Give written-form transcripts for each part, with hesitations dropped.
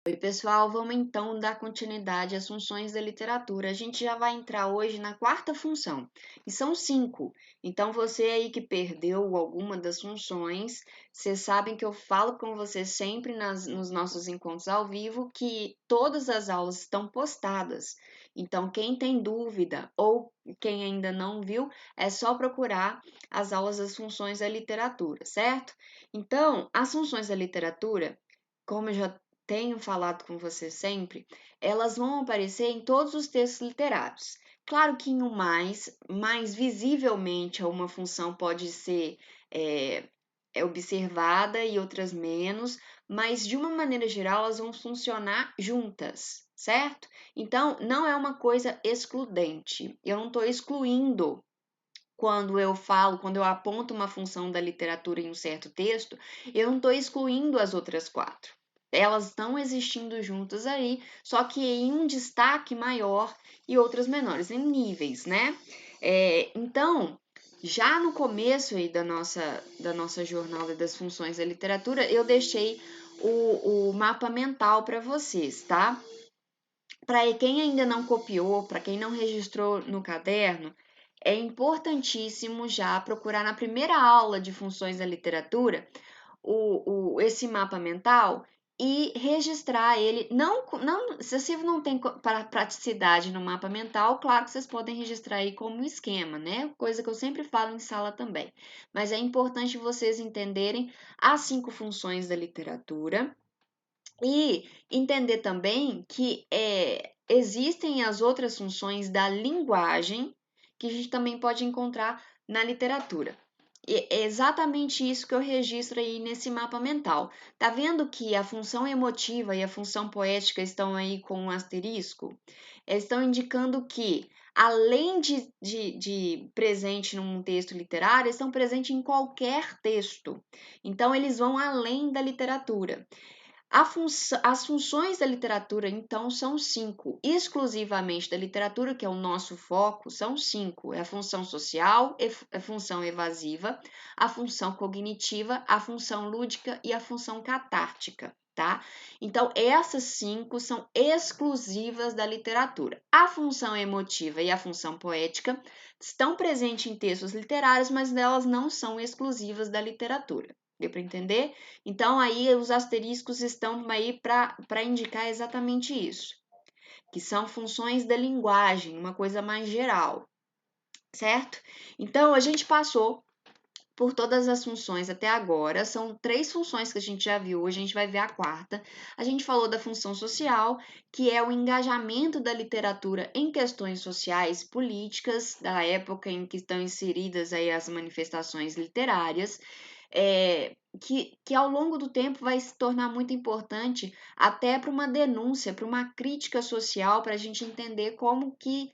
Oi, pessoal, vamos então dar continuidade às funções da literatura. A gente já vai entrar hoje na quarta função, e são 5. Então, você aí que perdeu alguma das funções, vocês sabem que eu falo com você sempre nos nossos encontros ao vivo que todas as aulas estão postadas. Então, quem tem dúvida ou quem ainda não viu, é só procurar as aulas das funções da literatura, certo? Então, as funções da literatura, como eu já tenho falado com você sempre, elas vão aparecer em todos os textos literários. Claro que em um mais visivelmente uma função pode ser é, observada e outras menos, mas de uma maneira geral elas vão funcionar juntas, certo? Então, não é uma coisa excludente. Eu não estou excluindo quando eu aponto uma função da literatura em um certo texto, eu não estou excluindo as outras 4. Elas estão existindo juntas aí, só que em um destaque maior e outras menores, em níveis, né? Então, já no começo aí da nossa jornada das funções da literatura, eu deixei o mapa mental para vocês, tá? Para quem ainda não copiou, para quem não registrou no caderno, é importantíssimo já procurar na primeira aula de funções da literatura esse mapa mental e registrar ele. Se você não tem praticidade no mapa mental, claro que vocês podem registrar aí como um esquema, né? Coisa que eu sempre falo em sala também. Mas é importante vocês entenderem as 5 funções da literatura e entender também que existem as outras funções da linguagem que a gente também pode encontrar na literatura. E é exatamente isso que eu registro aí nesse mapa mental. Tá vendo que a função emotiva e a função poética estão aí com um asterisco? Estão indicando que, além de presente num texto literário, estão presentes em qualquer texto. Então, eles vão além da literatura. As funções da literatura, então, são 5. Exclusivamente da literatura, que é o nosso foco, são 5. É a função social, a função evasiva, a função cognitiva, a função lúdica e a função catártica, tá? Então, essas 5 são exclusivas da literatura. A função emotiva e a função poética estão presentes em textos literários, mas elas não são exclusivas da literatura. Deu para entender? Então, aí os asteriscos estão aí para indicar exatamente isso, que são funções da linguagem, uma coisa mais geral, certo? Então, a gente passou por todas as funções até agora, são 3 funções que a gente já viu, hoje a gente vai ver a quarta. A gente falou da função social, que é o engajamento da literatura em questões sociais, políticas, da época em que estão inseridas aí as manifestações literárias. Que ao longo do tempo vai se tornar muito importante até para uma denúncia, para uma crítica social, para a gente entender como que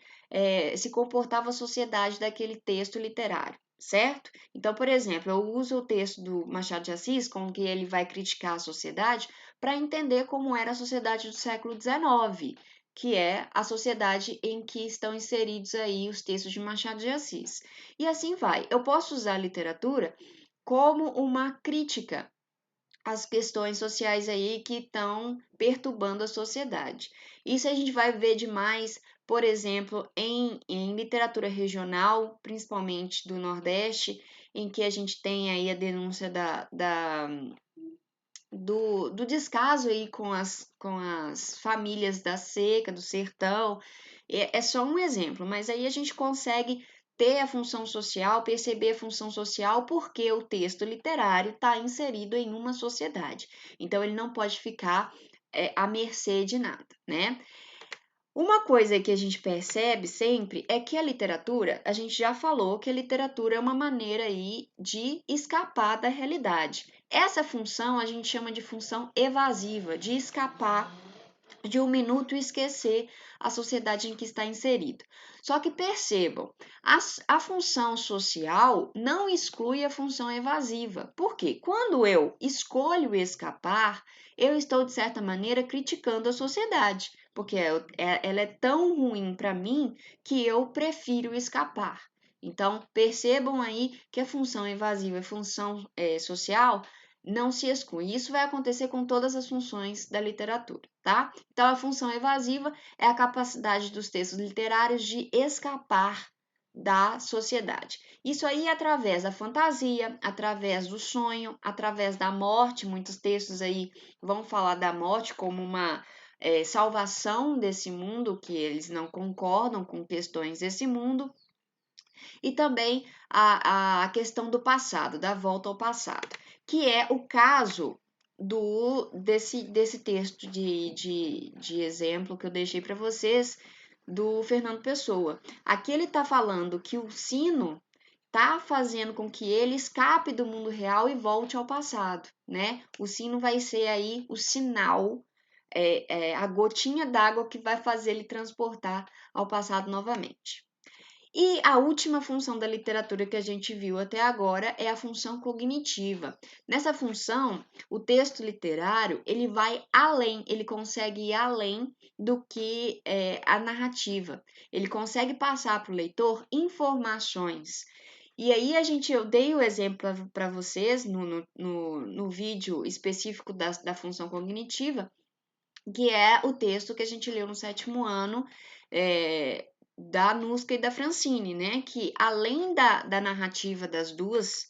se comportava a sociedade daquele texto literário, certo? Então, por exemplo, eu uso o texto do Machado de Assis, com que ele vai criticar a sociedade, para entender como era a sociedade do século XIX, que é a sociedade em que estão inseridos aí os textos de Machado de Assis. E assim vai. Eu posso usar a literatura como uma crítica às questões sociais aí que estão perturbando a sociedade. Isso a gente vai ver demais, por exemplo, em literatura regional, principalmente do Nordeste, em que a gente tem aí a denúncia do descaso aí com as famílias da seca, do sertão. É só um exemplo, mas aí a gente consegue ter a função social, perceber a função social, porque o texto literário está inserido em uma sociedade. Então, ele não pode ficar à mercê de nada, né? Uma coisa que a gente percebe sempre é que a literatura, a gente já falou que a literatura é uma maneira aí de escapar da realidade. Essa função a gente chama de função evasiva, de escapar de um minuto e esquecer a sociedade em que está inserido. Só que percebam, a função social não exclui a função evasiva. Por quê? Quando eu escolho escapar, eu estou, de certa maneira, criticando a sociedade, porque ela é tão ruim para mim que eu prefiro escapar. Então, percebam aí que a função evasiva e a função social não se exclui. Isso vai acontecer com todas as funções da literatura, tá? Então, a função evasiva é a capacidade dos textos literários de escapar da sociedade. Isso aí é através da fantasia, através do sonho, através da morte. Muitos textos aí vão falar da morte como uma salvação desse mundo, que eles não concordam com questões desse mundo, e também a questão do passado, da volta ao passado, que é o caso desse texto de exemplo que eu deixei para vocês, do Fernando Pessoa. Aqui ele está falando que o sino está fazendo com que ele escape do mundo real e volte ao passado, né? O sino vai ser aí o sinal, a gotinha d'água que vai fazer ele transportar ao passado novamente. E a última função da literatura que a gente viu até agora é a função cognitiva. Nessa função, o texto literário ele vai além, ele consegue ir além do que a narrativa. Ele consegue passar para o leitor informações. E aí eu dei o exemplo para vocês no vídeo específico da função cognitiva, que é o texto que a gente leu no 7º ano, da Nusca e da Francine, né? Que além da narrativa das duas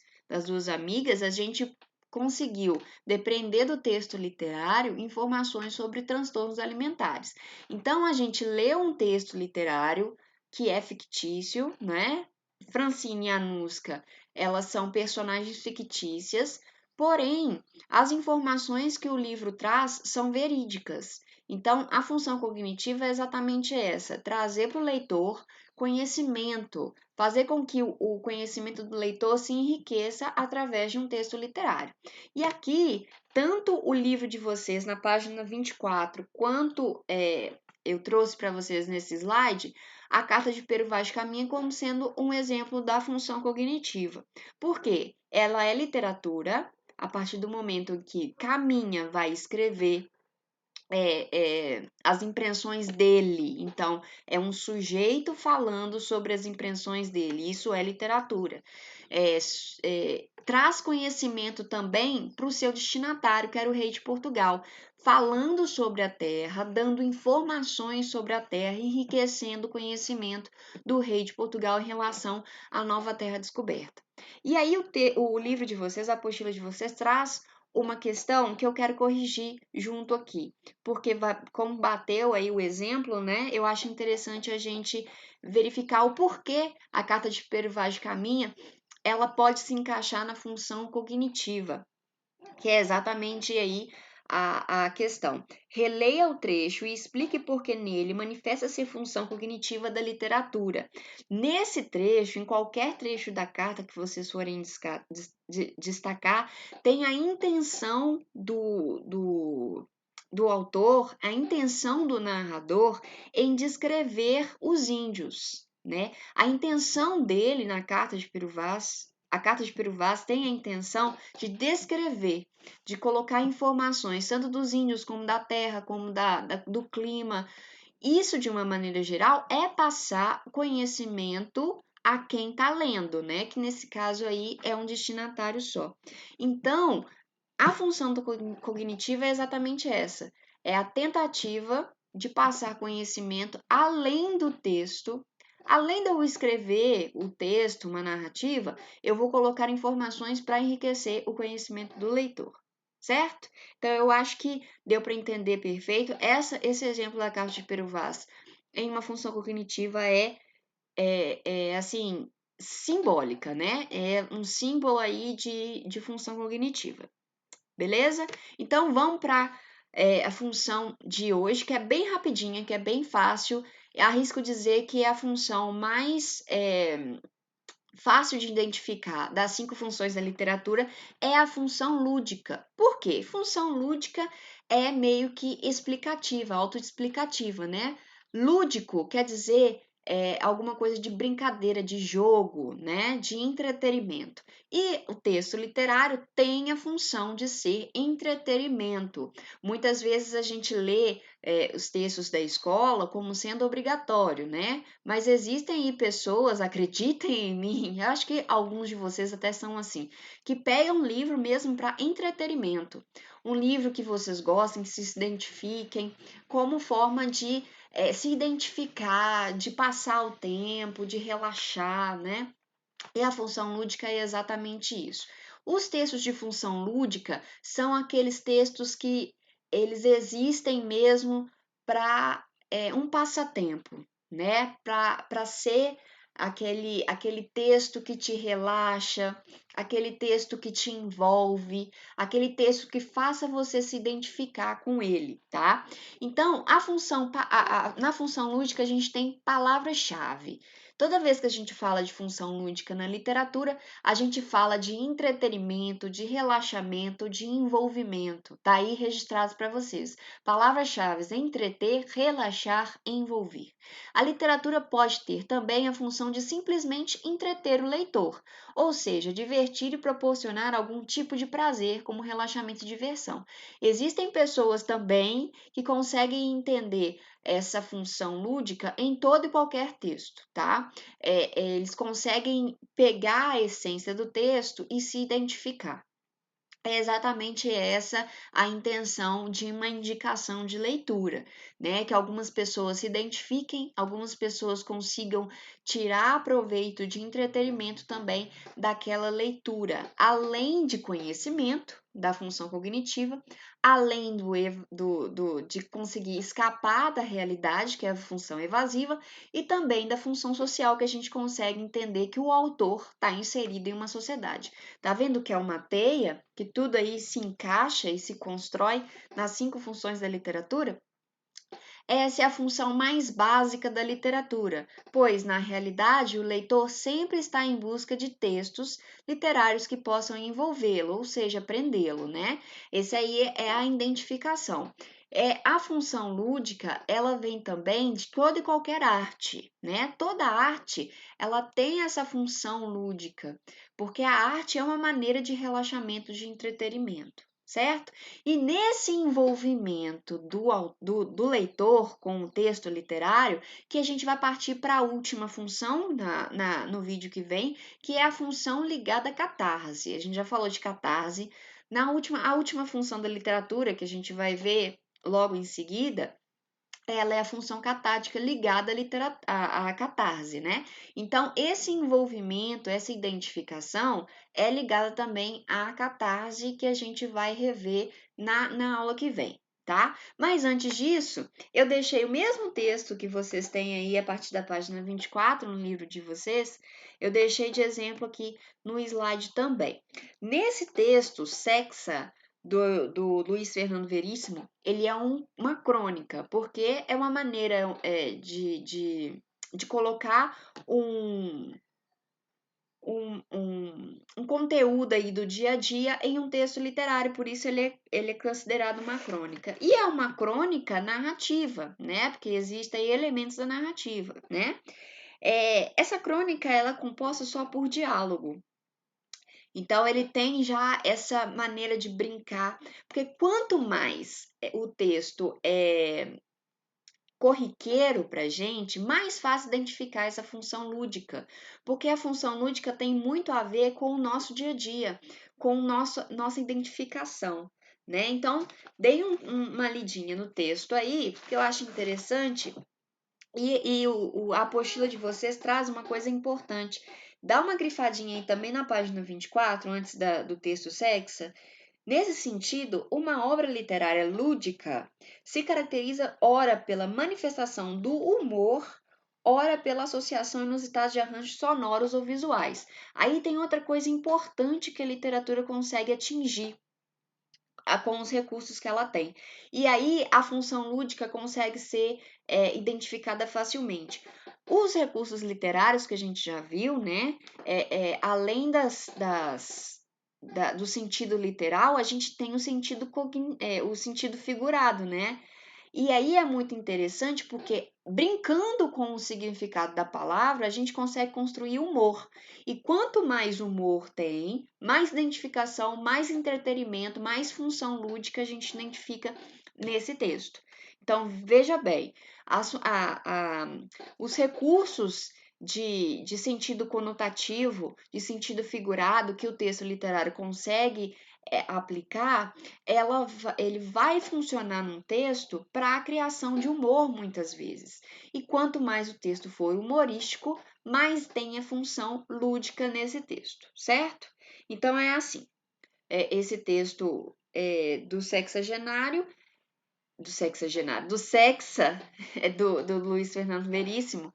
amigas, a gente conseguiu depreender do texto literário informações sobre transtornos alimentares. Então, a gente leu um texto literário que é fictício, né? Francine e a Nusca, elas são personagens fictícias, porém, as informações que o livro traz são verídicas. Então, a função cognitiva é exatamente essa: trazer para o leitor conhecimento, fazer com que o conhecimento do leitor se enriqueça através de um texto literário. E aqui, tanto o livro de vocês, na página 24, quanto eu trouxe para vocês nesse slide, a carta de Pero Vaz de Caminha como sendo um exemplo da função cognitiva. Por quê? Ela é literatura. A partir do momento que Caminha vai escrever as impressões dele. Então, é um sujeito falando sobre as impressões dele. Isso é literatura. Traz conhecimento também para o seu destinatário, que era o rei de Portugal, falando sobre a terra, dando informações sobre a terra, enriquecendo o conhecimento do rei de Portugal em relação à nova terra descoberta. E aí o livro de vocês, a apostila de vocês, traz uma questão que eu quero corrigir junto aqui, porque como bateu aí o exemplo, né? Eu acho interessante a gente verificar o porquê a carta de Pero Vaz de Caminha ela pode se encaixar na função cognitiva, que é exatamente aí a questão. Releia o trecho e explique por que nele manifesta-se a função cognitiva da literatura. Nesse trecho, em qualquer trecho da carta que vocês forem destacar, tem a intenção do autor, a intenção do narrador em descrever os índios, né? A intenção dele na carta de Pero Vaz, a carta de Pero Vaz tem a intenção de descrever, de colocar informações, tanto dos índios como da terra, como do clima. Isso, de uma maneira geral, é passar conhecimento a quem está lendo, né? Que nesse caso aí é um destinatário só. Então, a função cognitiva é exatamente essa: é a tentativa de passar conhecimento além do texto. Além de eu escrever o texto, uma narrativa, eu vou colocar informações para enriquecer o conhecimento do leitor, certo? Então, eu acho que deu para entender perfeito. Esse exemplo da carta de Pero Vaz em uma função cognitiva assim, simbólica, né? É um símbolo aí de função cognitiva. Beleza? Então, vamos para a função de hoje, que é bem rapidinha, que é bem fácil. Arrisco dizer que é a função mais fácil de identificar das 5 funções da literatura é a função lúdica. Por quê? Função lúdica é meio que explicativa, autoexplicativa, né? Lúdico quer dizer alguma coisa de brincadeira, de jogo, né? De entretenimento. E o texto literário tem a função de ser entretenimento. Muitas vezes a gente lê os textos da escola como sendo obrigatório, né? Mas existem aí pessoas, acreditem em mim, eu acho que alguns de vocês até são assim, que pegam um livro mesmo para entretenimento. Um livro que vocês gostem, que se identifiquem, como forma de se identificar, de passar o tempo, de relaxar, né? E a função lúdica é exatamente isso. Os textos de função lúdica são aqueles textos que eles existem mesmo para um passatempo, né? Para ser aquele texto que te relaxa, aquele texto que te envolve, aquele texto que faça você se identificar com ele, tá? Então, na função lúdica, a gente tem palavras-chave. Toda vez que a gente fala de função lúdica na literatura, a gente fala de entretenimento, de relaxamento, de envolvimento. Tá aí registrado para vocês. Palavras-chave: entreter, relaxar, envolver. A literatura pode ter também a função de simplesmente entreter o leitor, ou seja, divertir e proporcionar algum tipo de prazer, como relaxamento e diversão. Existem pessoas também que conseguem entender essa função lúdica em todo e qualquer texto, tá? Eles conseguem pegar a essência do texto e se identificar. É exatamente essa a intenção de uma indicação de leitura, né? Que algumas pessoas se identifiquem, algumas pessoas consigam tirar proveito de entretenimento também daquela leitura, além de conhecimento da função cognitiva, além de conseguir escapar da realidade, que é a função evasiva, e também da função social, que a gente consegue entender que o autor está inserido em uma sociedade. Tá vendo que é uma teia, que tudo aí se encaixa e se constrói nas 5 funções da literatura? Essa é a função mais básica da literatura, pois, na realidade, o leitor sempre está em busca de textos literários que possam envolvê-lo, ou seja, prendê-lo, né? Esse aí é a identificação. A função lúdica, ela vem também de toda e qualquer arte, né? Toda arte, ela tem essa função lúdica, porque a arte é uma maneira de relaxamento, de entretenimento, certo? E nesse envolvimento do leitor com o texto literário, que a gente vai partir para a última função no vídeo que vem, que é a função ligada à catarse. A gente já falou de catarse. A última função da literatura, que a gente vai ver logo em seguida, ela é a função catática ligada à catarse, né? Então, esse envolvimento, essa identificação é ligada também à catarse que a gente vai rever na aula que vem, tá? Mas antes disso, eu deixei o mesmo texto que vocês têm aí a partir da página 24 no livro de vocês, eu deixei de exemplo aqui no slide também. Nesse texto, Sexa, do Luiz Fernando Veríssimo, ele é uma crônica, porque é uma maneira de colocar um conteúdo aí do dia a dia em um texto literário, por isso ele é considerado uma crônica. E é uma crônica narrativa, né? Porque existem aí elementos da narrativa, né? Essa crônica ela é composta só por diálogo. Então ele tem já essa maneira de brincar, porque quanto mais o texto é corriqueiro para a gente, mais fácil identificar essa função lúdica, porque a função lúdica tem muito a ver com o nosso dia a dia, com nossa identificação, né? Então, dei uma lidinha no texto aí, porque eu acho interessante, e a apostila de vocês traz uma coisa importante. Dá uma grifadinha aí também na página 24, antes do texto Sexa. Nesse sentido, uma obra literária lúdica se caracteriza ora pela manifestação do humor, ora pela associação inusitada de arranjos sonoros ou visuais. Aí tem outra coisa importante que a literatura consegue atingir com os recursos que ela tem. E aí a função lúdica consegue ser identificada facilmente. Os recursos literários que a gente já viu, né? Além do sentido literal, a gente tem o sentido figurado, né? E aí é muito interessante porque, brincando com o significado da palavra, a gente consegue construir humor. E quanto mais humor tem, mais identificação, mais entretenimento, mais função lúdica a gente identifica nesse texto. Então, veja bem, os recursos de sentido conotativo, de sentido figurado que o texto literário consegue aplicar, ele vai funcionar num texto para a criação de humor, muitas vezes. E quanto mais o texto for humorístico, mais tem a função lúdica nesse texto, certo? Então é assim, esse texto do sexagenário, do Sexa, do Luiz Fernando Veríssimo,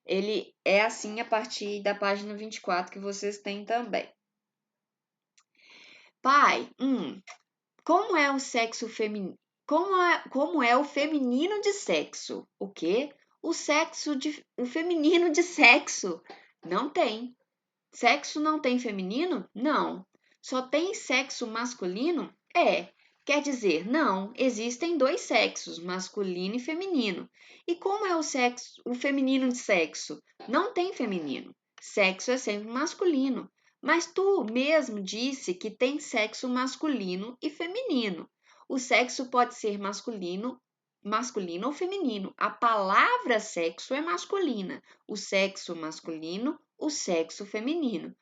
ele é assim a partir da página 24 que vocês têm também. Pai, como é o sexo feminino? Como é o feminino de sexo? O quê? O feminino de sexo? Não tem. Sexo não tem feminino? Não. Só tem sexo masculino? Quer dizer, não, existem dois sexos, masculino e feminino. E como é o feminino de sexo? Não tem feminino. Sexo é sempre masculino. Mas tu mesmo disse que tem sexo masculino e feminino. O sexo pode ser masculino ou feminino. A palavra sexo é masculina. O sexo masculino, o sexo feminino.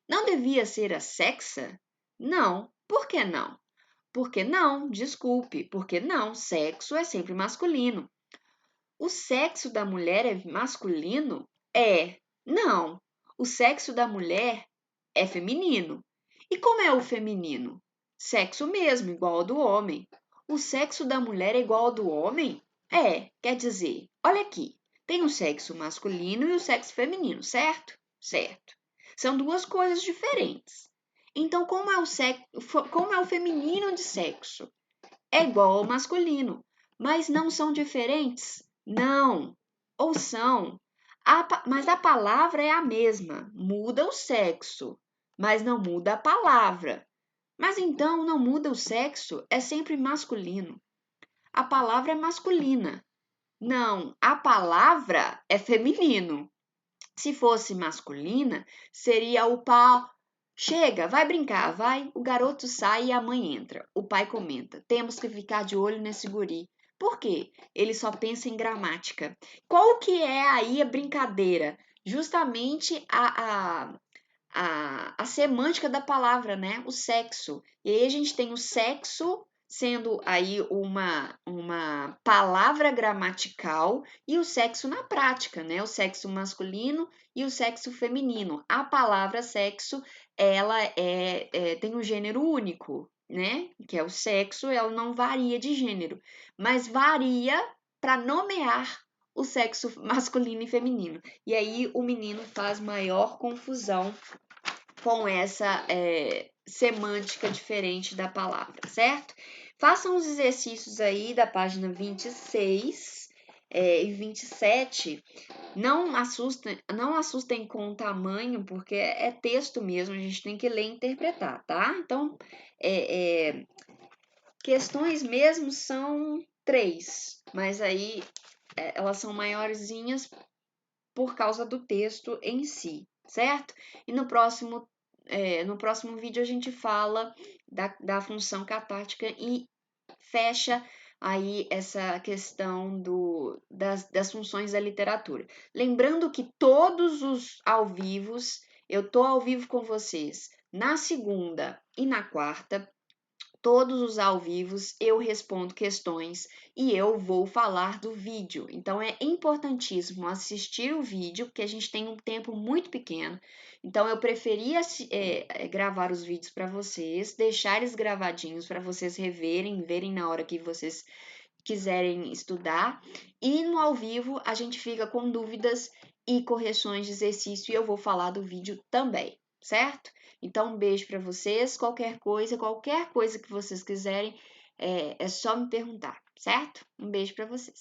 Não devia ser a sexa? Não. Por que não? Porque não, desculpe, porque não, sexo é sempre masculino. O sexo da mulher é masculino? Não. O sexo da mulher é feminino. E como é o feminino? Sexo mesmo, igual ao do homem. O sexo da mulher é igual ao do homem? Quer dizer, olha aqui, tem o sexo masculino e o sexo feminino, certo? Certo. São duas coisas diferentes. Então, como é o feminino de sexo? É igual ao masculino, mas não são diferentes? Não. Ou são? Mas a palavra é a mesma, muda o sexo, mas não muda a palavra. Mas então não muda o sexo, é sempre masculino. A palavra é masculina. Não, a palavra é feminino. Se fosse masculina, seria o pau. Chega, vai brincar, vai. O garoto sai e a mãe entra. O pai comenta: temos que ficar de olho nesse guri. Por quê? Ele só pensa em gramática. Qual que é aí a brincadeira? Justamente a semântica da palavra, né? O sexo. E aí a gente tem o sexo sendo aí uma palavra gramatical e o sexo na prática, né? O sexo masculino e o sexo feminino. A palavra sexo, ela tem um gênero único, né? Que é o sexo, ela não varia de gênero, mas varia para nomear o sexo masculino e feminino. E aí o menino faz maior confusão com essa semântica diferente da palavra, certo? Façam os exercícios aí da página 26 e 27. Não assustem com o tamanho, porque é texto mesmo, a gente tem que ler e interpretar, tá? Então, questões mesmo são 3, mas aí elas são maiorzinhas por causa do texto em si, certo? E no próximo vídeo a gente fala da função catártica e fecha aí essa questão das funções da literatura. Lembrando que todos os ao vivos, eu tô ao vivo com vocês na segunda e na quarta. Todos os ao vivos eu respondo questões e eu vou falar do vídeo. Então é importantíssimo assistir o vídeo, porque a gente tem um tempo muito pequeno. Então eu preferia gravar os vídeos para vocês, deixar eles gravadinhos para vocês reverem, verem na hora que vocês quiserem estudar. E no ao vivo a gente fica com dúvidas e correções de exercício e eu vou falar do vídeo também, certo? Então, um beijo para vocês. Qualquer coisa que vocês quiserem, é só me perguntar, certo? Um beijo para vocês.